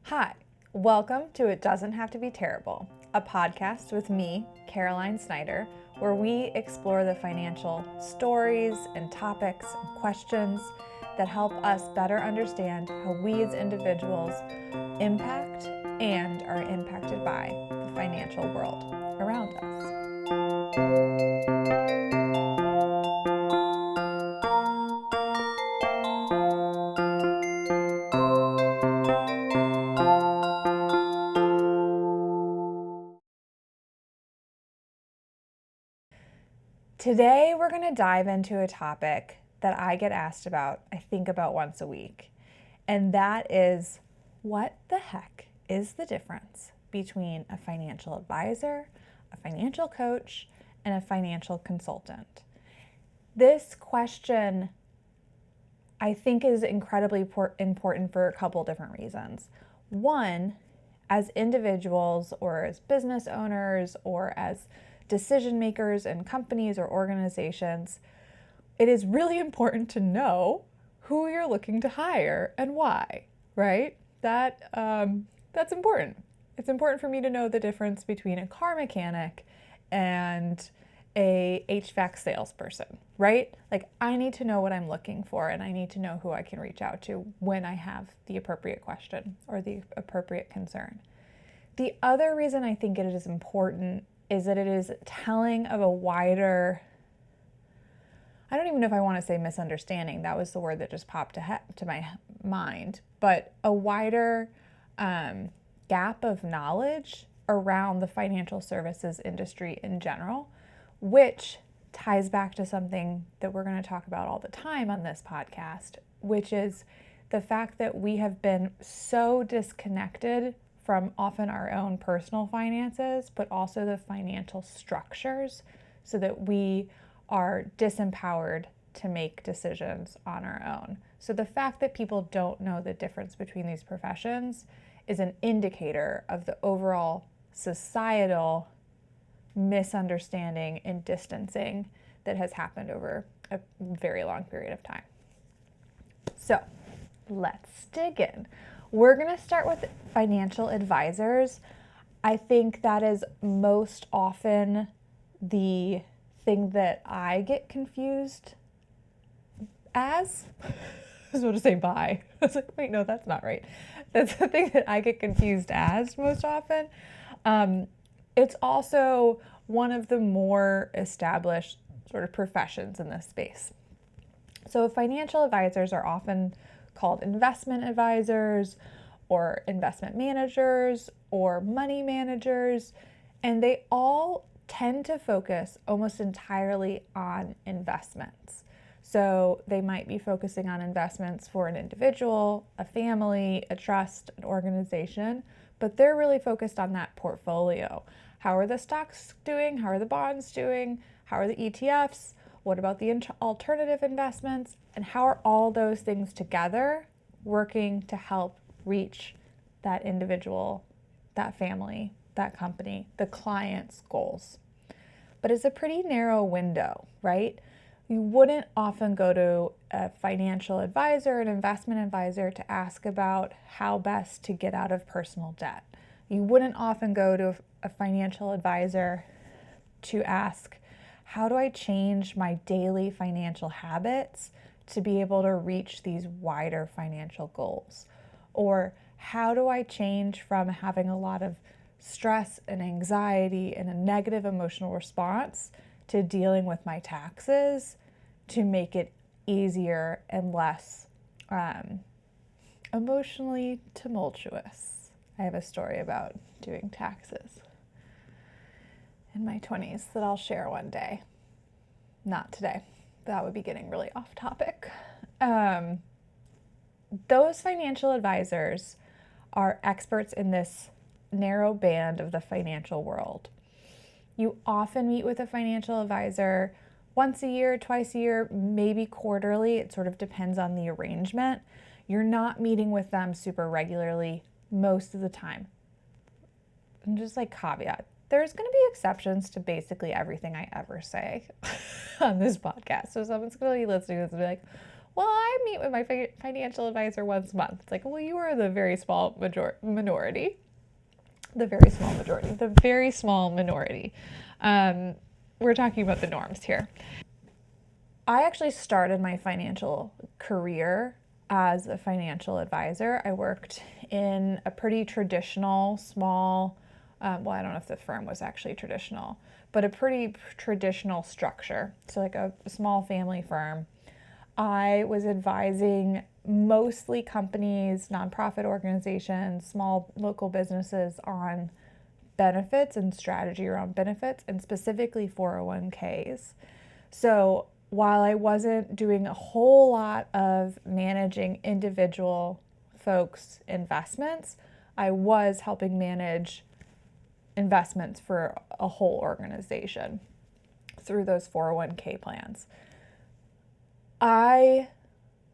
Hi, welcome to It Doesn't Have to Be Terrible, a podcast with me, Caroline Snyder, where we explore the financial stories and topics and questions that help us better understand how we as individuals impact and are impacted by the financial world around us. Today, we're going to dive into a topic that I get asked about, I think about once a week, and that is what the heck is the difference between a financial advisor, a financial coach, and a financial consultant? This question, I think, is incredibly important for a couple different reasons. One, as individuals or as business owners or as decision makers in companies or organizations, it is really important to know who you're looking to hire and why, right? That's important. It's important for me to know the difference between a car mechanic and a HVAC salesperson, right? Like, I need to know what I'm looking for, and I need to know who I can reach out to when I have the appropriate question or the appropriate concern. The other reason I think it is important is that it is telling of a wider, I don't even know if I want to say misunderstanding, that was the word that just popped to my mind, but a wider gap of knowledge around the financial services industry in general, which ties back to something that we're going to talk about all the time on this podcast, which is the fact that we have been so disconnected from often our own personal finances, but also the financial structures, so that we are disempowered to make decisions on our own. So the fact that people don't know the difference between these professions is an indicator of the overall societal misunderstanding and distancing that has happened over a very long period of time. So let's dig in. We're going to start with financial advisors. I think that is most often the thing that I get confused as. I was about to say by. I was like, wait, no, that's not right. That's the thing that I get confused as most often. It's also one of the more established sort of professions in this space. So financial advisors are often called investment advisors or investment managers or money managers, and they all tend to focus almost entirely on investments. So they might be focusing on investments for an individual, a family, a trust, an organization, but they're really focused on that portfolio. How are the stocks doing? How are the bonds doing? How are the ETFs? What about the alternative investments? And how are all those things together working to help reach that individual, that family, that company, the client's goals? But it's a pretty narrow window, right? You wouldn't often go to a financial advisor, an investment advisor, to ask about how best to get out of personal debt. You wouldn't often go to a financial advisor to ask, how do I change my daily financial habits to be able to reach these wider financial goals? Or how do I change from having a lot of stress and anxiety and a negative emotional response to dealing with my taxes to make it easier and less emotionally tumultuous? I have a story about doing taxes in my 20s that I'll share one day. Not today. That would be getting really off topic. Those financial advisors are experts in this narrow band of the financial world. You often meet with a financial advisor once a year, twice a year, maybe quarterly. It sort of depends on the arrangement. You're not meeting with them super regularly most of the time. And just like caveat, there's going to be exceptions to basically everything I ever say on this podcast. So someone's going to be listening to this and be like, well, I meet with my financial advisor once a month. It's like, well, you are the very small minority. The very small majority. The very small minority. We're talking about the norms here. I actually started my financial career as a financial advisor. I worked in a pretty traditional, small, well, I don't know if the firm was actually traditional, but a pretty traditional structure. So, like a small family firm. I was advising mostly companies, nonprofit organizations, small local businesses on benefits and strategy around benefits, and specifically 401ks. So while I wasn't doing a whole lot of managing individual folks' investments, I was helping manage investments for a whole organization through those 401k plans. I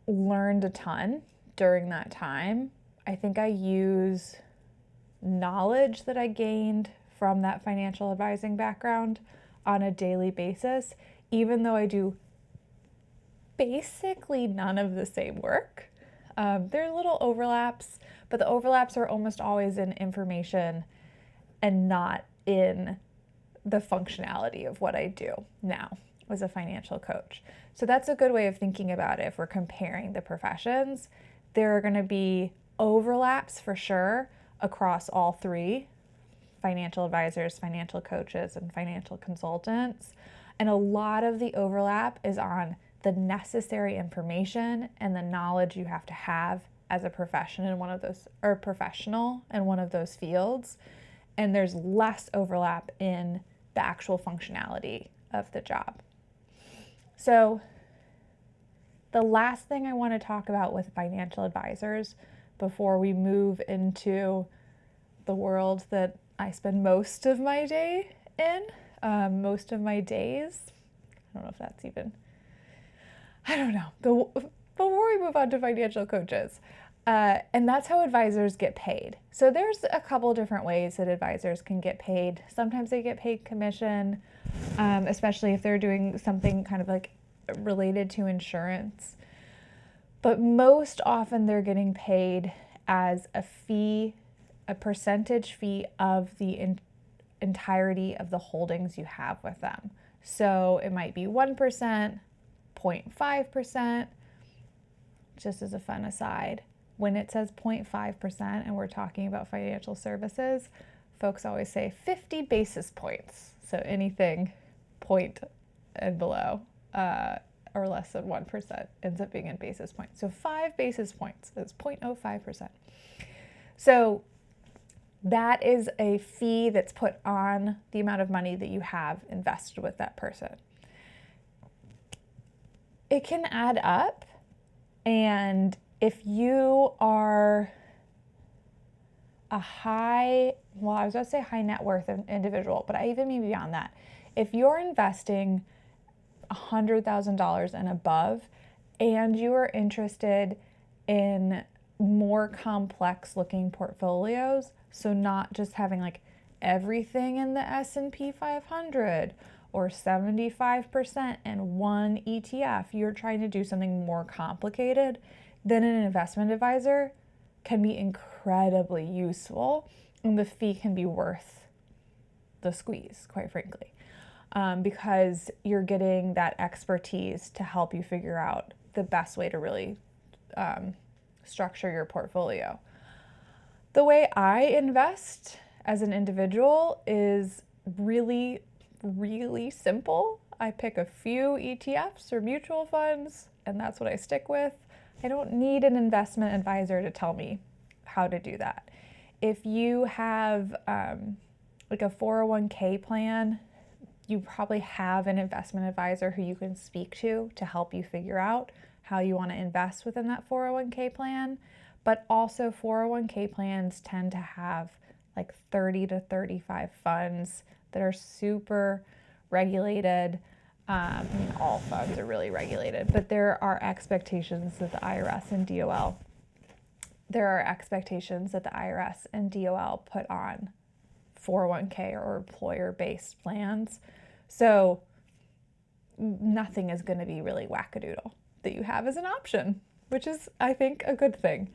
learned a ton during that time. I think I use knowledge that I gained from that financial advising background on a daily basis, even though I do basically none of the same work. There are little overlaps, but the overlaps are almost always in information and not in the functionality of what I do now as a financial coach. So that's a good way of thinking about it if we're comparing the professions. There are going to be overlaps for sure across all three: financial advisors, financial coaches, and financial consultants. And a lot of the overlap is on the necessary information and the knowledge you have to have as a professional in one of those fields. And there's less overlap in the actual functionality of the job. So the last thing I want to talk about with financial advisors before we move into the world that I spend most of my day in, most of my days. I don't know if that's even, I don't know. Before we move on to financial coaches, and that's how advisors get paid. So there's a couple different ways that advisors can get paid. Sometimes they get paid commission, especially if they're doing something kind of like related to insurance. But most often they're getting paid as a fee, a percentage fee of the entirety of the holdings you have with them. So it might be 1%, 0.5%. Just as a fun aside, when it says 0.5% and we're talking about financial services, folks always say 50 basis points. So anything point and below or less than 1% ends up being in basis points. So 5 basis points is 0.05%. So that is a fee that's put on the amount of money that you have invested with that person. It can add up, and if you are a high net worth individual, but I even mean beyond that. If you're investing $100,000 and above, and you are interested in more complex looking portfolios, so not just having like everything in the S&P 500 or 75% in one ETF, you're trying to do something more complicated, then an investment advisor can be incredibly useful, and the fee can be worth the squeeze, quite frankly, because you're getting that expertise to help you figure out the best way to really structure your portfolio. The way I invest as an individual is really, really simple. I pick a few ETFs or mutual funds, and that's what I stick with. I don't need an investment advisor to tell me how to do that. If you have like a 401k plan, you probably have an investment advisor who you can speak to help you figure out how you want to invest within that 401k plan. But also 401k plans tend to have like 30 to 35 funds that are super regulated. I mean, all funds are really regulated, but there are expectations that the IRS and DOL put on 401k or employer-based plans. So nothing is going to be really wackadoodle. that you have as an option, which is, I think, a good thing.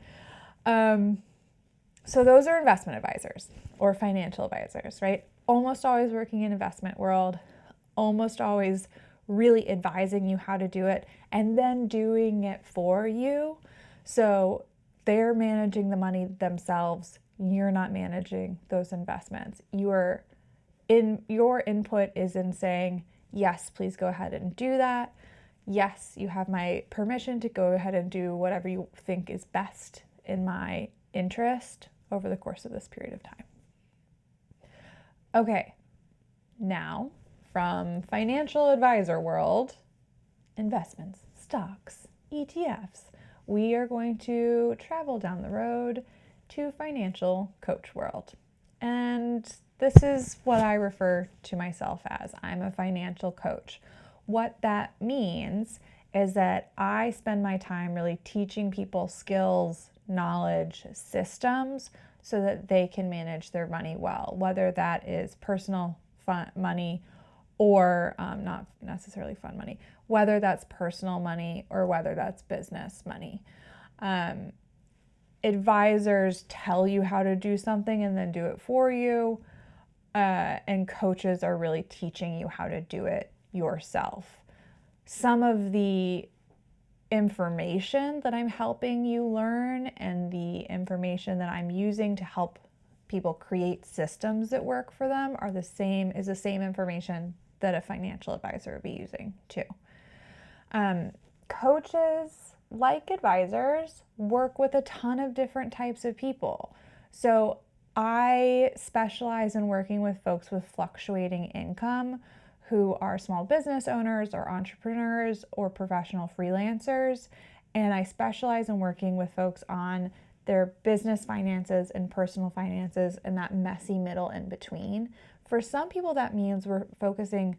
So those are investment advisors or financial advisors, right? Almost always working in investment world, almost always really advising you how to do it and then doing it for you. So they're managing the money themselves. You're not managing those investments. Your input is in saying, yes, please go ahead and do that. Yes, you have my permission to go ahead and do whatever you think is best in my interest over the course of this period of time. Okay, now from financial advisor world, investments, stocks, ETFs, we are going to travel down the road to financial coach world. And this is what I refer to myself as. I'm a financial coach. What that means is that I spend my time really teaching people skills, knowledge, systems so that they can manage their money well, whether that is personal fun money or not necessarily fun money, whether that's personal money or whether that's business money. Advisors tell you how to do something and then do it for you, and coaches are really teaching you how to do it yourself. Some of the information that I'm helping you learn and the information that I'm using to help people create systems that work for them is the same information that a financial advisor would be using too. Coaches, like advisors, work with a ton of different types of people. So I specialize in working with folks with fluctuating income who are small business owners or entrepreneurs or professional freelancers. And I specialize in working with folks on their business finances and personal finances and that messy middle in between. For some people, that means we're focusing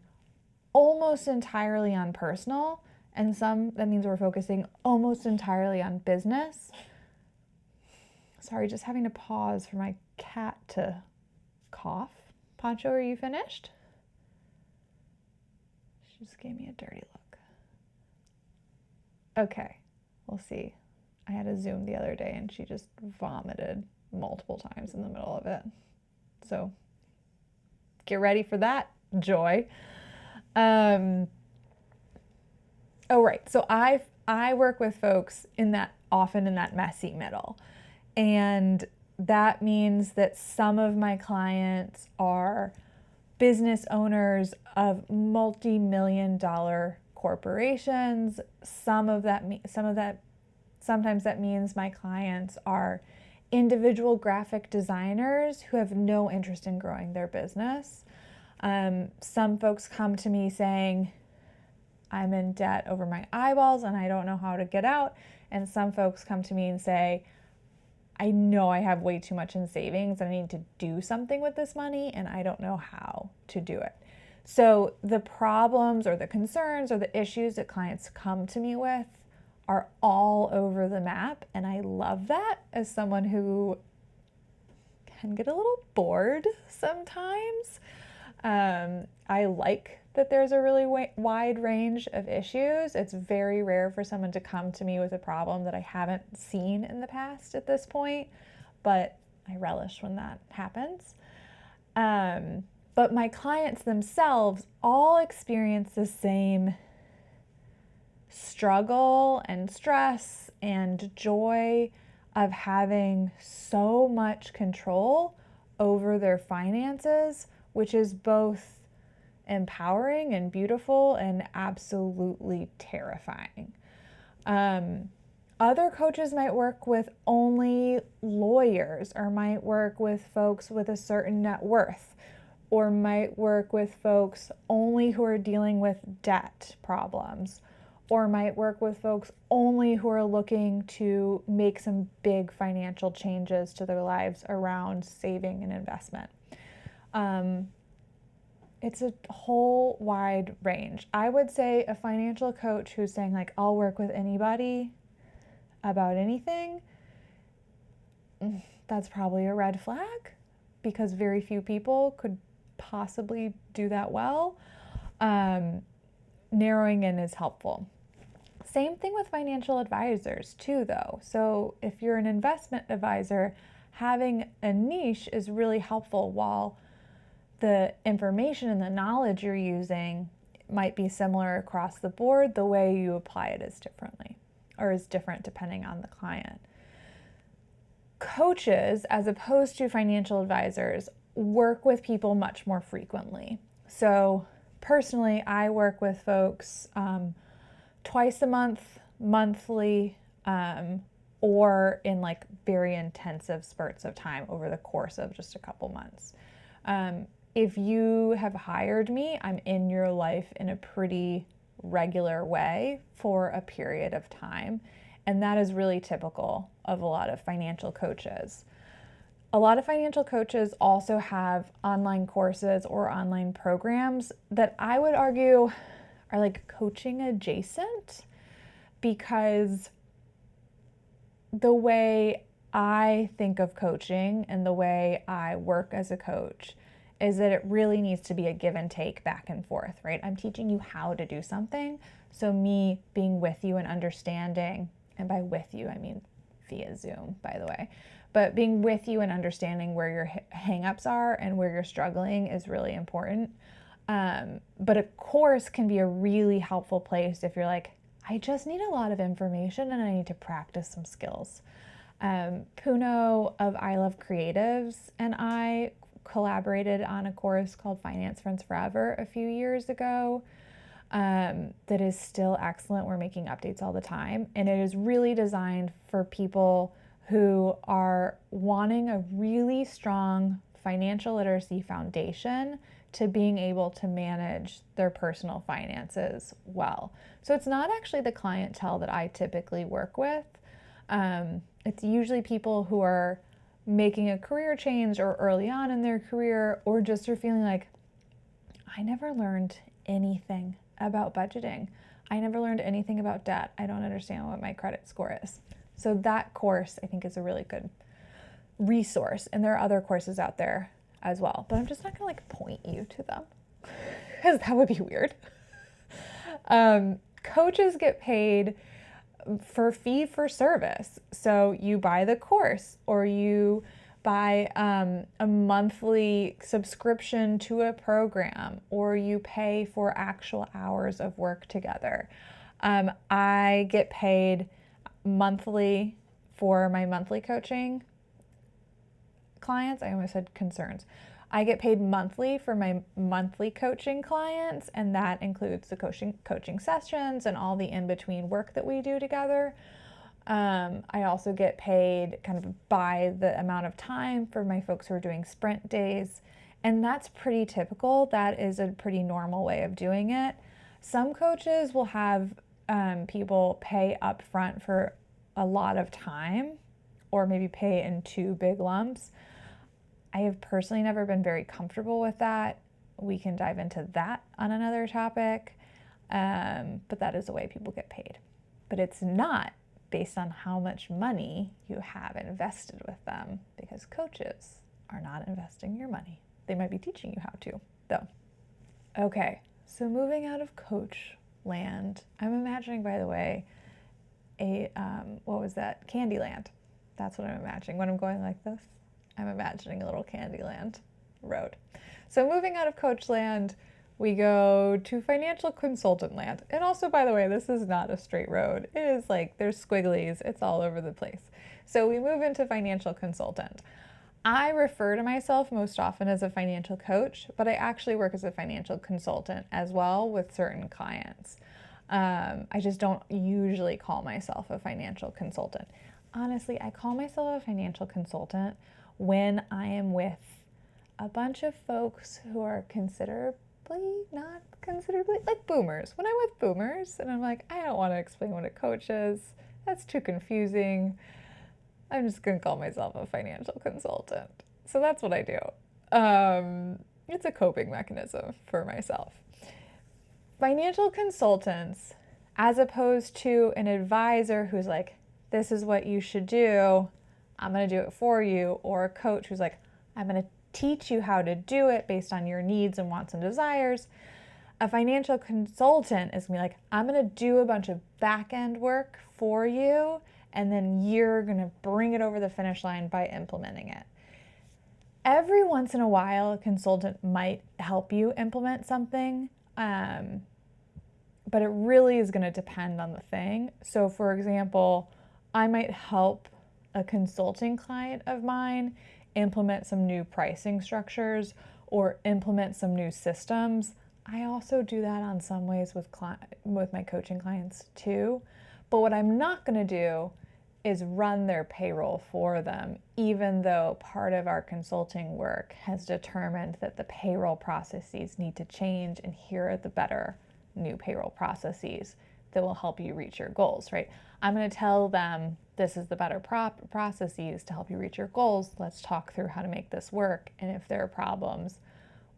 almost entirely on personal, and that means we're focusing almost entirely on business. Sorry, just having to pause for my cat to cough. Pancho, are you finished? She just gave me a dirty look. Okay, we'll see. I had a Zoom the other day and she just vomited multiple times in the middle of it. So get ready for that, Joy. So I work with folks often in that messy middle. And that means that some of my clients are business owners of multi-million-dollar corporations. Sometimes that means my clients are individual graphic designers who have no interest in growing their business. Some folks come to me saying, I'm in debt over my eyeballs and I don't know how to get out. And some folks come to me and say, I know I have way too much in savings and I need to do something with this money and I don't know how to do it. So the problems or the concerns or the issues that clients come to me with are all over the map. And I love that as someone who can get a little bored sometimes. I like that there's a really wide range of issues. It's very rare for someone to come to me with a problem that I haven't seen in the past at this point, but I relish when that happens. But my clients themselves all experience the same struggle and stress and joy of having so much control over their finances, which is both empowering and beautiful and absolutely terrifying. Other coaches might work with only lawyers or might work with folks with a certain net worth or might work with folks only who are dealing with debt problems or might work with folks only who are looking to make some big financial changes to their lives around saving and investment. It's a whole wide range. I would say a financial coach who's saying like, I'll work with anybody about anything, that's probably a red flag because very few people could possibly do that well. Narrowing in is helpful. Same thing with financial advisors too, though. So if you're an investment advisor, having a niche is really helpful. While the information and the knowledge you're using might be similar across the board, the way you apply it is different depending on the client. Coaches, as opposed to financial advisors, work with people much more frequently. So personally, I work with folks twice a month, monthly, or in like very intensive spurts of time over the course of just a couple months. If you have hired me, I'm in your life in a pretty regular way for a period of time. And that is really typical of a lot of financial coaches. A lot of financial coaches also have online courses or online programs that I would argue are like coaching adjacent, because the way I think of coaching and the way I work as a coach is that it really needs to be a give and take back and forth, right? I'm teaching you how to do something. So me being with you and understanding, and by with you, I mean via Zoom, by the way, but being with you and understanding where your hangups are and where you're struggling is really important. But a course can be a really helpful place if you're like, I just need a lot of information and I need to practice some skills. Puno of I Love Creatives and I collaborated on a course called Finance Friends Forever a few years ago that is still excellent. We're making updates all the time, and it is really designed for people who are wanting a really strong financial literacy foundation to being able to manage their personal finances well. So it's not actually the clientele that I typically work with. It's usually people who are making a career change or early on in their career, or just are feeling like, I never learned anything about budgeting. I never learned anything about debt. I don't understand what my credit score is. So that course I think is a really good resource. And there are other courses out there as well, but I'm just not gonna like point you to them because that would be weird. Coaches get paid for fee for service. So you buy the course, or you buy a monthly subscription to a program, or you pay for actual hours of work together. I get paid monthly for my monthly coaching clients. I almost said concerns. I get paid monthly for my monthly coaching clients, and that includes the coaching sessions and all the in-between work that we do together. I also get paid kind of by the amount of time for my folks who are doing sprint days, and that's pretty typical. That is a pretty normal way of doing it. Some coaches will have people pay up front for a lot of time, or maybe pay in two big lumps. I have personally never been very comfortable with that. We can dive into that on another topic, but that is the way people get paid. But it's not based on how much money you have invested with them, because coaches are not investing your money. They might be teaching you how to, though. Okay, so moving out of coach land, I'm imagining, by the way, what was that? Candyland. That's what I'm imagining when I'm going like this. I'm imagining a little Candyland road. So moving out of coach land, we go to financial consultant land. And also, by the way, this is not a straight road. It is like there's squigglies. It's all over the place. So we move into financial consultant. I refer to myself most often as a financial coach, but I actually work as a financial consultant as well with certain clients. I just don't usually call myself a financial consultant. Honestly, I call myself a financial consultant when I am with a bunch of folks who are not considerably, like boomers. When I'm with boomers and I'm like, I don't want to explain what a coach is, that's too confusing, I'm just going to call myself a financial consultant. So that's what I do. It's a coping mechanism for myself. Financial consultants, as opposed to an advisor who's like, this is what you should do, I'm going to do it for you, or a coach who's like, I'm going to teach you how to do it based on your needs and wants and desires. A financial consultant is going to be like, I'm going to do a bunch of back end work for you, and then you're going to bring it over the finish line by implementing it. Every once in a while, a consultant might help you implement something, but it really is going to depend on the thing. So for example, I might help a consulting client of mine implement some new pricing structures or implement some new systems. I also do that on some ways with my coaching clients too. But what I'm not going to do is run their payroll for them, even though part of our consulting work has determined that the payroll processes need to change, and here are the better new payroll processes that will help you reach your goals, right? I'm going to tell them this is the better processes to help you reach your goals. Let's talk through how to make this work. And if there are problems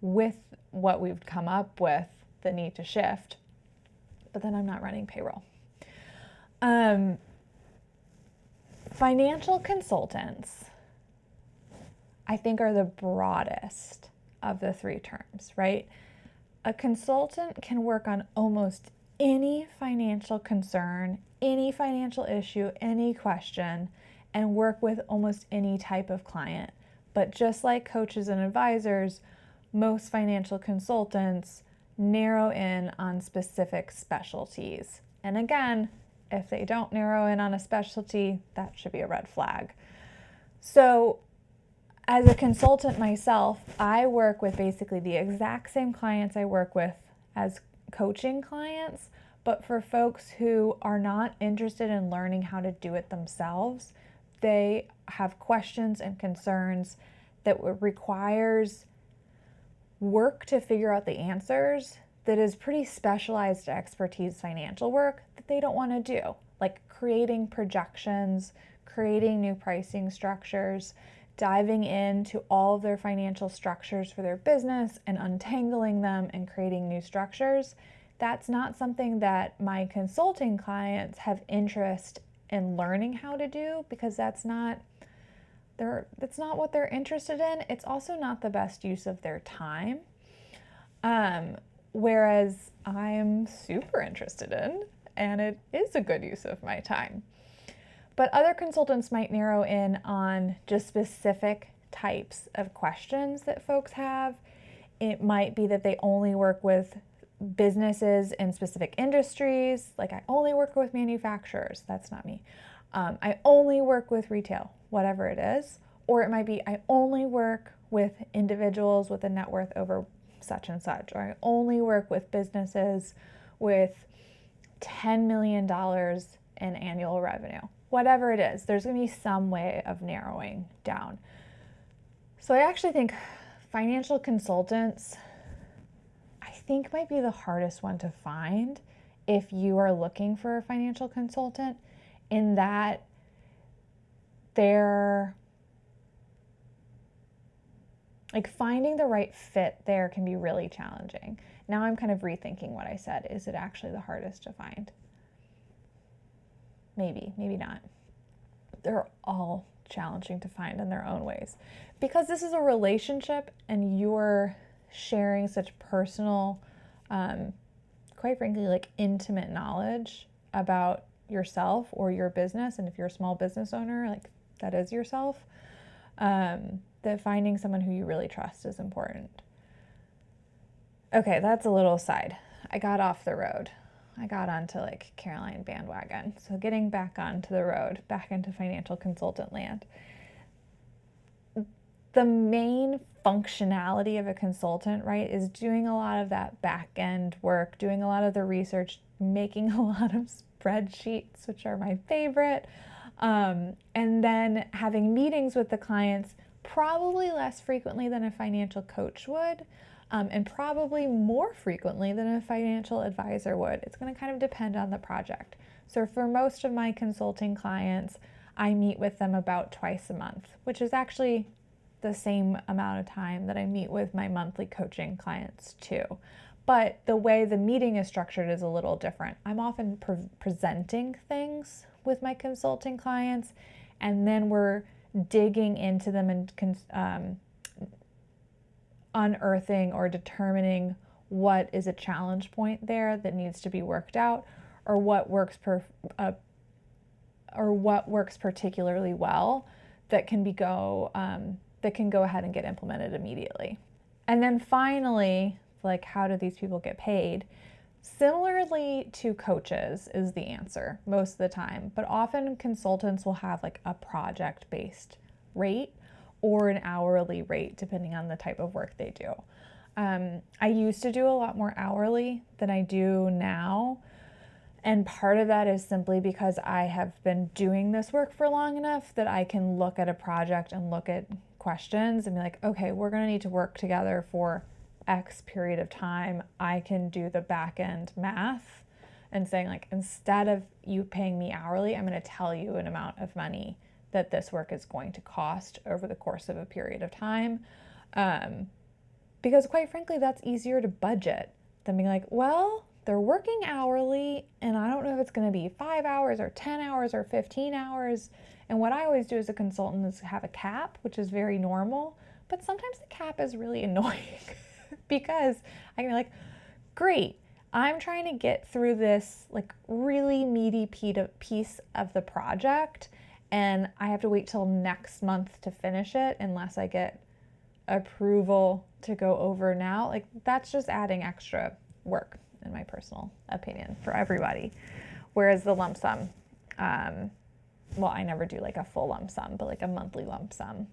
with what we've come up with that need to shift, but then I'm not running payroll. Financial consultants, I think, are the broadest of the three terms, right? A consultant can work on almost any financial concern, any financial issue, any question, and work with almost any type of client. But just like coaches and advisors, most financial consultants narrow in on specific specialties. And again, if they don't narrow in on a specialty, that should be a red flag. So as a consultant myself, I work with basically the exact same clients I work with as coaching clients, but for folks who are not interested in learning how to do it themselves, they have questions and concerns that requires work to figure out the answers that is pretty specialized expertise financial work that they don't want to do, like creating projections, creating new pricing structures, diving into all of their financial structures for their business and untangling them and creating new structures. That's not something that my consulting clients have interest in learning how to do, because that's not what they're interested in. It's also not the best use of their time. Whereas I'm super interested in, and it is a good use of my time. But other consultants might narrow in on just specific types of questions that folks have. It might be that they only work with businesses in specific industries. Like, I only work with manufacturers. That's not me. I only work with retail, whatever it is. Or it might be, I only work with individuals with a net worth over such and such, or I only work with businesses with $10 million in annual revenue. Whatever it is, there's going to be some way of narrowing down. So I actually think financial consultants, I think, might be the hardest one to find if you are looking for a financial consultant, in that they're like, finding the right fit there can be really challenging. Now I'm kind of rethinking what I said. Is it actually the hardest to find? Maybe, maybe not. They're all challenging to find in their own ways, because this is a relationship and you're sharing such personal, quite frankly, like intimate knowledge about yourself or your business. And if you're a small business owner, like, that is yourself. That finding someone who you really trust is important. Okay, that's a little aside. I got off the road. I got onto like Caroline bandwagon. So getting back onto the road, back into financial consultant land. The main functionality of a consultant, right, is doing a lot of that back end work, doing a lot of the research, making a lot of spreadsheets, which are my favorite, and then having meetings with the clients, probably less frequently than a financial coach would, and probably more frequently than a financial advisor would. It's going to kind of depend on the project. So for most of my consulting clients, I meet with them about twice a month, which is actually the same amount of time that I meet with my monthly coaching clients too. But the way the meeting is structured is a little different. I'm often presenting things with my consulting clients, and then we're digging into them and unearthing or determining what is a challenge point there that needs to be worked out, or what works particularly well that can go ahead and get implemented immediately. And then finally, like, how do these people get paid? Similarly to coaches is the answer most of the time, but often consultants will have like a project-based rate or an hourly rate depending on the type of work they do. I used to do a lot more hourly than I do now. And part of that is simply because I have been doing this work for long enough that I can look at a project and look at questions and be like, okay, we're going to need to work together for X period of time. I can do the back end math and saying, like, instead of you paying me hourly, I'm going to tell you an amount of money that this work is going to cost over the course of a period of time. Because quite frankly, that's easier to budget than being like, well, they're working hourly and I don't know if it's going to be 5 hours or 10 hours or 15 hours. And what I always do as a consultant is have a cap, which is very normal, but sometimes the cap is really annoying because I can be like, great, I'm trying to get through this like really meaty piece of the project and I have to wait till next month to finish it unless I get approval to go over now. Like, that's just adding extra work, in my personal opinion, for everybody. Whereas the lump sum, well, I never do like a full lump sum, but like a monthly lump sum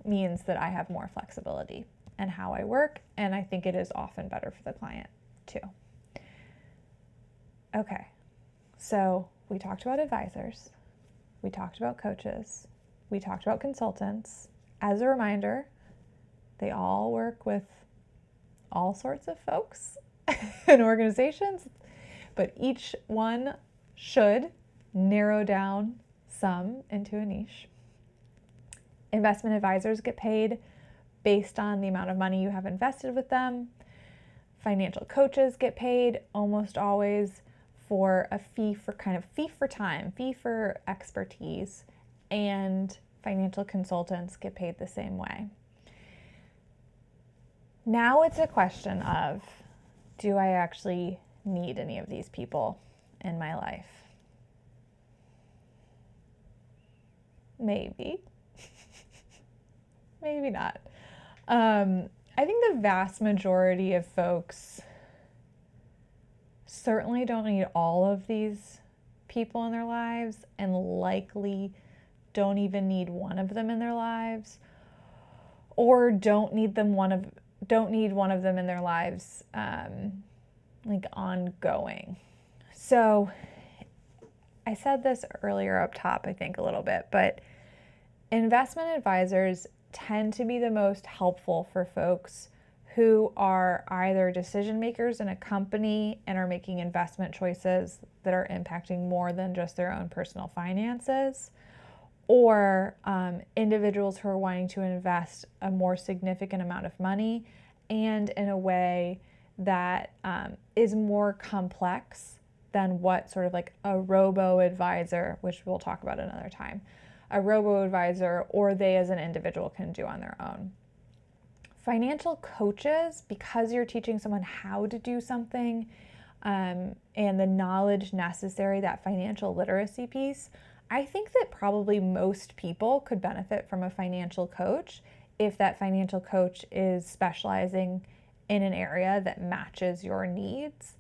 means that I have more flexibility in how I work, and I think it is often better for the client too. Okay, so we talked about advisors, we talked about coaches, we talked about consultants. As a reminder, they all work with all sorts of folks and organizations, but each one should narrow down some into a niche. Investment advisors get paid based on the amount of money you have invested with them. Financial coaches get paid almost always for a fee for time, fee for expertise, and financial consultants get paid the same way. Now it's a question of, do I actually need any of these people in my life? Maybe. Maybe not. I think the vast majority of folks certainly don't need all of these people in their lives, and likely don't even need one of them in their lives, or don't need one of them in their lives like ongoing. So I said this earlier up top, I think a little bit, but investment advisors tend to be the most helpful for folks who are either decision makers in a company and are making investment choices that are impacting more than just their own personal finances, or individuals who are wanting to invest a more significant amount of money and in a way that is more complex than what sort of like a robo-advisor, which we'll talk about another time, a robo-advisor or they as an individual can do on their own. Financial coaches, because you're teaching someone how to do something and the knowledge necessary, that financial literacy piece, I think that probably most people could benefit from a financial coach if that financial coach is specializing in an area that matches your needs.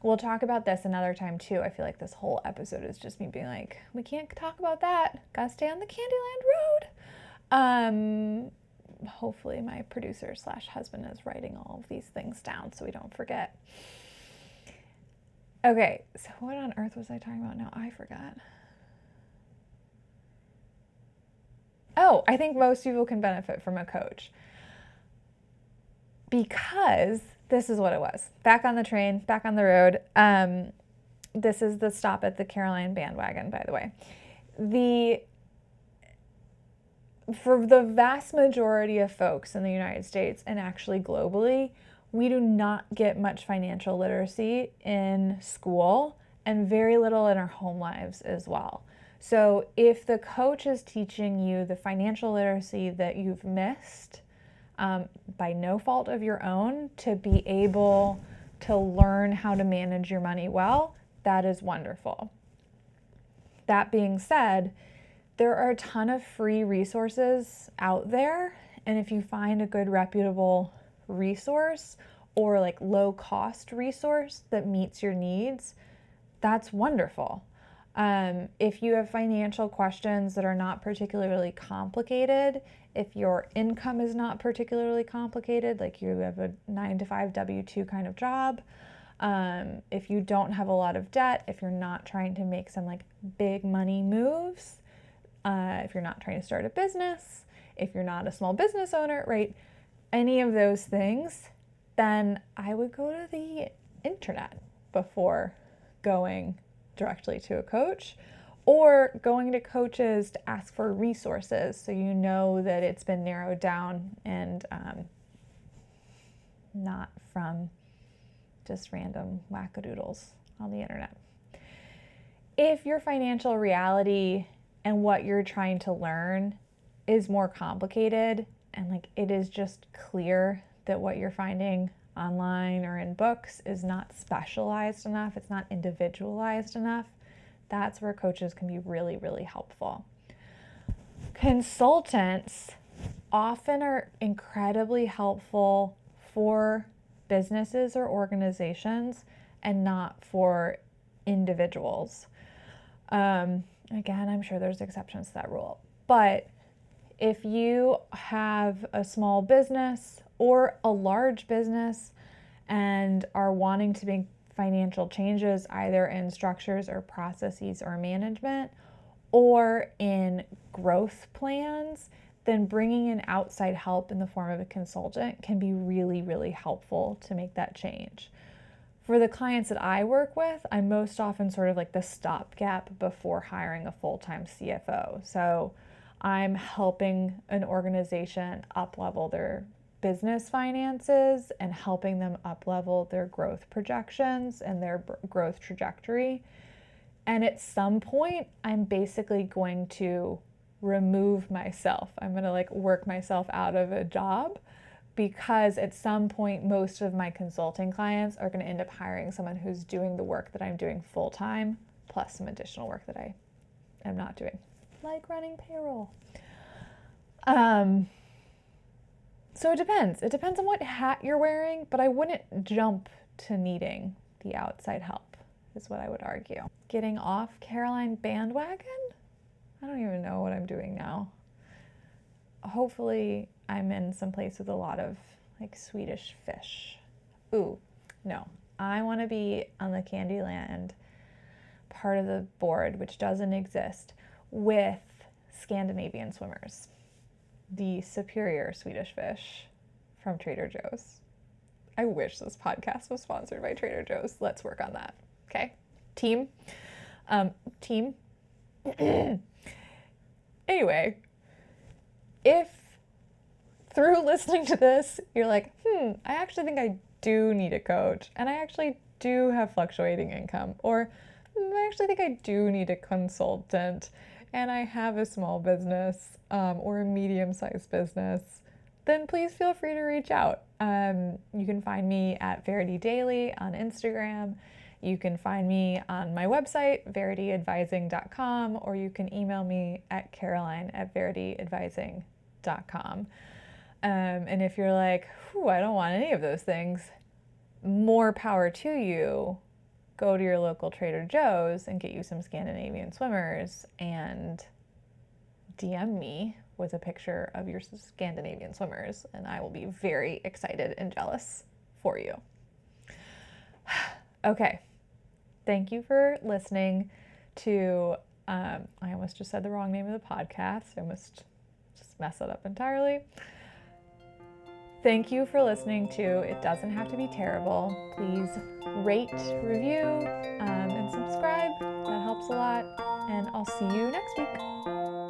We'll talk about this another time too. I feel like this whole episode is just me being like, we can't talk about that. Gotta stay on the Candyland Road. Hopefully my producer / husband is writing all of these things down so we don't forget. Okay, so what on earth was I talking about now? I forgot. Oh, I think most people can benefit from a coach because this is what it was. Back on the train, back on the road. This is the stop at the Caroline bandwagon, by the way. For the vast majority of folks in the United States and actually globally, we do not get much financial literacy in school and very little in our home lives as well. So if the coach is teaching you the financial literacy that you've missed, by no fault of your own, to be able to learn how to manage your money well, that is wonderful. That being said, there are a ton of free resources out there, and if you find a good reputable resource or like low cost resource that meets your needs, that's wonderful. If you have financial questions that are not particularly complicated, if your income is not particularly complicated, like you have a 9-to-5 W-2 kind of job, if you don't have a lot of debt, if you're not trying to make some like big money moves, if you're not trying to start a business, if you're not a small business owner, right? Any of those things, then I would go to the internet before going directly to a coach, or going to coaches to ask for resources so you know that it's been narrowed down and not from just random wackadoodles on the internet. If your financial reality and what you're trying to learn is more complicated, and like it is just clear that what you're finding online or in books is not specialized enough, it's not individualized enough, that's where coaches can be really, really helpful. Consultants often are incredibly helpful for businesses or organizations and not for individuals. Again, I'm sure there's exceptions to that rule, but if you have a small business or a large business and are wanting to make financial changes either in structures or processes or management or in growth plans, then bringing in outside help in the form of a consultant can be really, really helpful to make that change. For the clients that I work with, I'm most often sort of like the stopgap before hiring a full-time CFO. So I'm helping an organization up-level their business finances and helping them up-level their growth projections and their growth trajectory. And at some point, I'm basically going to remove myself. I'm going to like work myself out of a job, because at some point, most of my consulting clients are going to end up hiring someone who's doing the work that I'm doing full-time, plus some additional work that I am not doing, like running payroll. So it depends. It depends on what hat you're wearing, but I wouldn't jump to needing the outside help, is what I would argue. Getting off Caroline bandwagon? I don't even know what I'm doing now. Hopefully I'm in some place with a lot of like Swedish fish. Ooh, no. I want to be on the Candyland part of the board, which doesn't exist, with Scandinavian swimmers. The superior Swedish fish from Trader Joe's. I wish this podcast was sponsored by Trader Joe's. Let's work on that. Okay? Team. Anyway, if through listening to this, you're like, I actually think I do need a coach, and I actually do have fluctuating income, or I actually think I do need a consultant, and I have a small business or a medium-sized business, then please feel free to reach out. You can find me at Verity Daily on Instagram. You can find me on my website, verityadvising.com, or you can email me at caroline@verityadvising.com. And if you're like, I don't want any of those things, more power to you. Go to your local Trader Joe's and get you some Scandinavian swimmers and DM me with a picture of your Scandinavian swimmers, and I will be very excited and jealous for you. Okay. Thank you for listening to, I almost just said the wrong name of the podcast. I almost just messed that up entirely. Thank you for listening to It Doesn't Have to Be Terrible. Please rate, review, and subscribe. That helps a lot. And I'll see you next week.